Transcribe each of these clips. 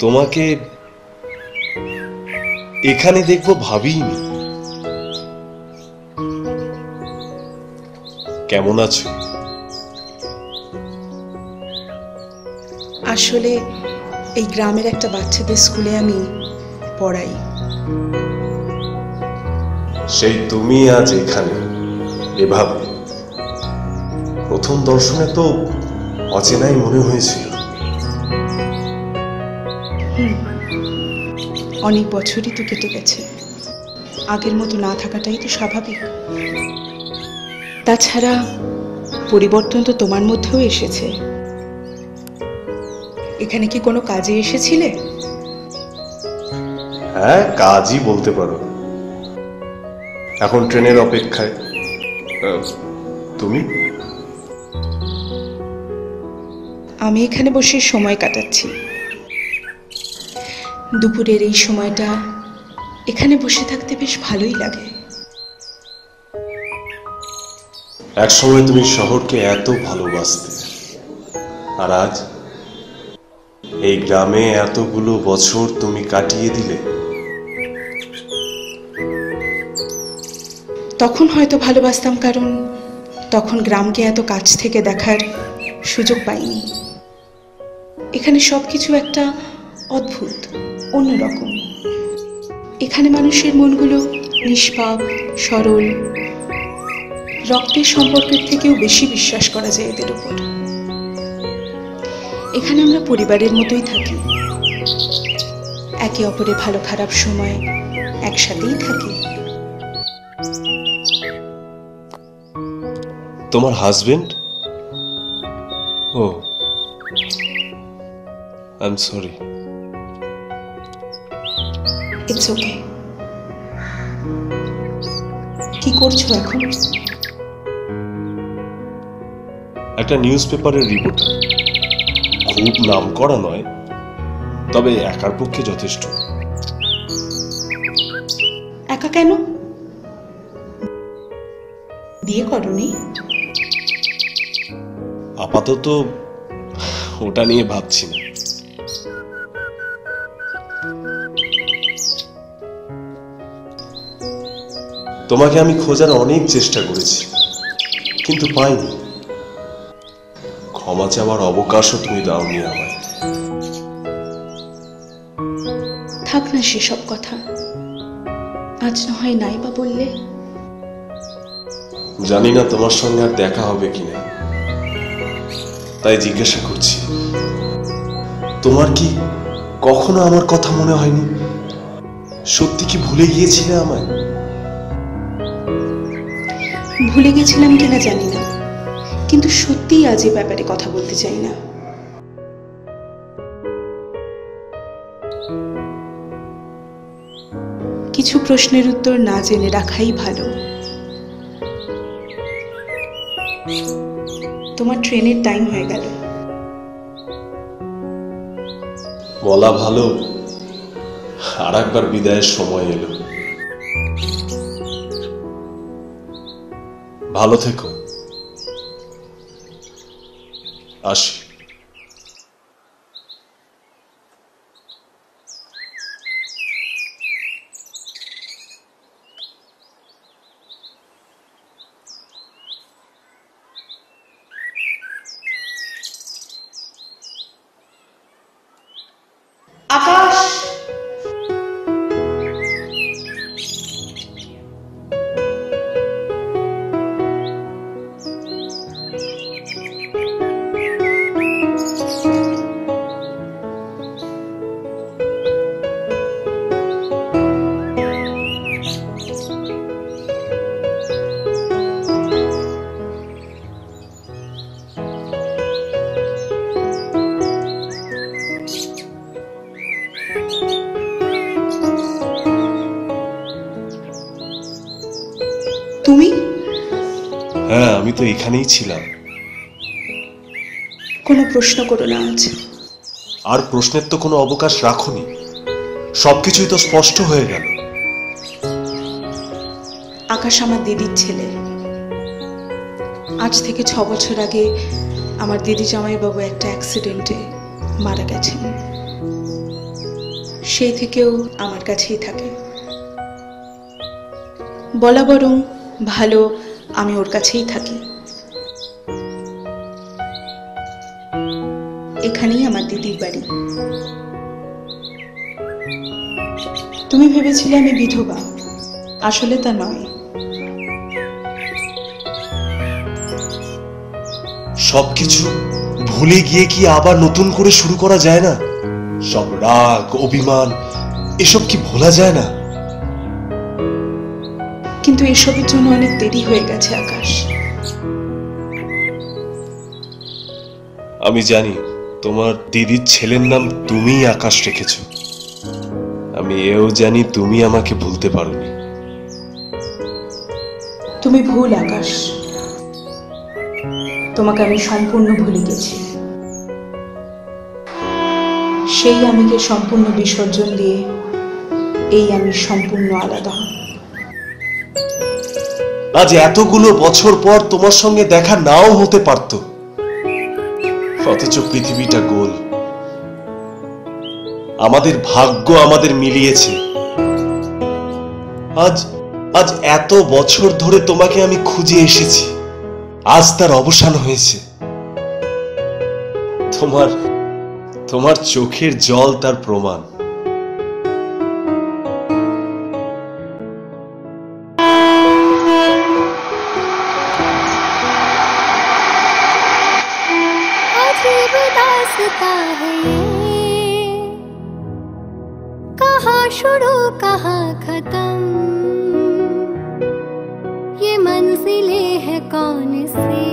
তোমাকে এখানে দেখবো ভাবিনি। কেমন আছো? আসলে এই গ্রামের একটা বাচ্চাদের স্কুলে আমি পড়াই। সেই তুমি আজ এখানে এভাবে? প্রথম দর্শনে তো অচেনাই মনে হয়েছিল। অনেক বছরই তো কেটে গেছে, আগের মতো না থাকাটাই তো স্বাভাবিক। তাছাড়া পরিবর্তন তো তোমার মধ্যেও এসেছে। এখানে কি কোনো কাজে এসেছিলে? হ্যাঁ, কাজই বলতে পারো। এখন ট্রেনের অপেক্ষায়। তুমি? আমি এখানে বসে সময় কাটাচ্ছি। দুপুরের এই সময়টা এখানে বসে থাকতে বেশ ভালোই লাগে। এক সময় তুমি শহরকে এত ভালোবাসতে, আর আজ এই গ্রামে এতগুলো বছর তুমি কাটিয়ে দিলে। তখন হয়তো ভালোবাসতাম, কারণ তখন গ্রামকে এত কাছ থেকে দেখার সুযোগ পাইনি। এখানে সবকিছু একটা অদ্ভুত, অন্যরকম। এখানে মানুষের মনগুলো নিষ্পাপ, সরল। রক্তের সম্পর্কের থেকেও বেশি বিশ্বাস করা যায় এদের উপর। এখানে আমরা পরিবারের মতোই থাকি, একে অপরের ভালো খারাপ সময় একসাথেই থাকি। তোমার হাজবেন্ড? ও, I am sorry. It's okay. কি করছো এখন? একটা নিউজ পেপারের রিপোর্টার। খুব নাম করা নয়, তবে একার পক্ষে যথেষ্ট। একা কেন? বিয়ে করনি? আপাতত ওটা নিয়ে ভাবছি না। তোমাকে আমি খোঁজার অনেক চেষ্টা করেছি, কিন্তু পাইনি। ক্ষমা চাওয়ার অবকাশও তুমি দাওনি আমায়। থাক না সেসব কথা, আজ না হয় নাই বা বললে। জানি না তোমার সঙ্গে আর দেখা হবে কিনা, তাই জিজ্ঞাসা করছি। তোমার কি কখনো আমার কথা মনে হয়নি? সত্যি কি ভুলে গিয়েছিলে আমায়? ভুলে গেছিলাম কিনা জানি না, কিন্তু সত্যিই আজ এই ব্যাপারে কথা বলতে চাই না। কিছু প্রশ্নের উত্তর না জেনে রাখাই ভালো। তোমার ট্রেনের টাইম হয়ে গেল। বলা ভালো, আর একবার বিদায়ের সময় এলো। ভালো থেকো। আসি। আকাশ, তুমি? হ্যাঁ, আমি তো এখানেই ছিলাম। কোনো প্রশ্ন করো না আজ। আর প্রশ্নের তো কোনো অবকাশ রাখোনি। সবকিছুই তো স্পষ্ট হয়ে গেল। আকাশ আমার দিদির ছেলে। আজ থেকে 6 বছর আগে আমার দিদি জামাইবাবু একটা অ্যাক্সিডেন্টে মারা গেছেন। সেই থেকেও আমার কাছেই থাকে। বলা বরং ভালো, আমি ওর কাছেই থাকি। এখানেই আমার দিদির বাড়ি। তুমি ভেবেছিলে আমি বিধবা, আসলে তা নয়। সবকিছু ভুলে গিয়ে কি আবার নতুন করে শুরু করা যায় না? সব রাগ, অভিমান এসব কি ভোলা যায় না? কিন্তু এসবের জন্য অনেক দেরি হয়ে গেছে আকাশ। আমি জানি তোমার দিদির ছেলের নাম তুমিই আকাশ রেখেছ। আমি এও জানি তুমি আমাকে ভুলতে পারোনি। তুমি ভুল আকাশ, তোমাকে আমি সম্পূর্ণ ভুলে গেছি। সেই আমিকে সম্পূর্ণ বিসর্জন দিয়ে এই আমি সম্পূর্ণ আলাদা। আজ এতগুলো বছর পর তোমার সঙ্গে দেখা নাও হতে পারত, অথচ পৃথিবীটা গোল। আমাদের ভাগ্য আমাদের মিলিয়েছে। আজ আজ এত বছর ধরে তোমাকে আমি খুঁজে এসেছি, আজ তার অবসান হয়েছে। তোমার তোমার চোখের জল তার প্রমাণ। अजीब दास्तां है ये, कहाँ शुरू कहाँ खत्म, ये मंजिलें है कौन सी,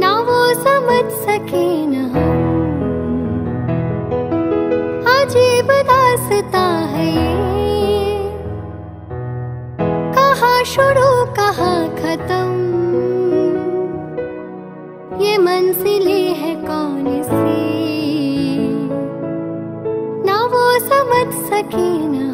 ना वो समझ सके न हम। अजीब दास्तां है ये, कहाँ शुरू कहाँ खत्म, ये मंजिलें है कौन सी, ना वो समझ सके ना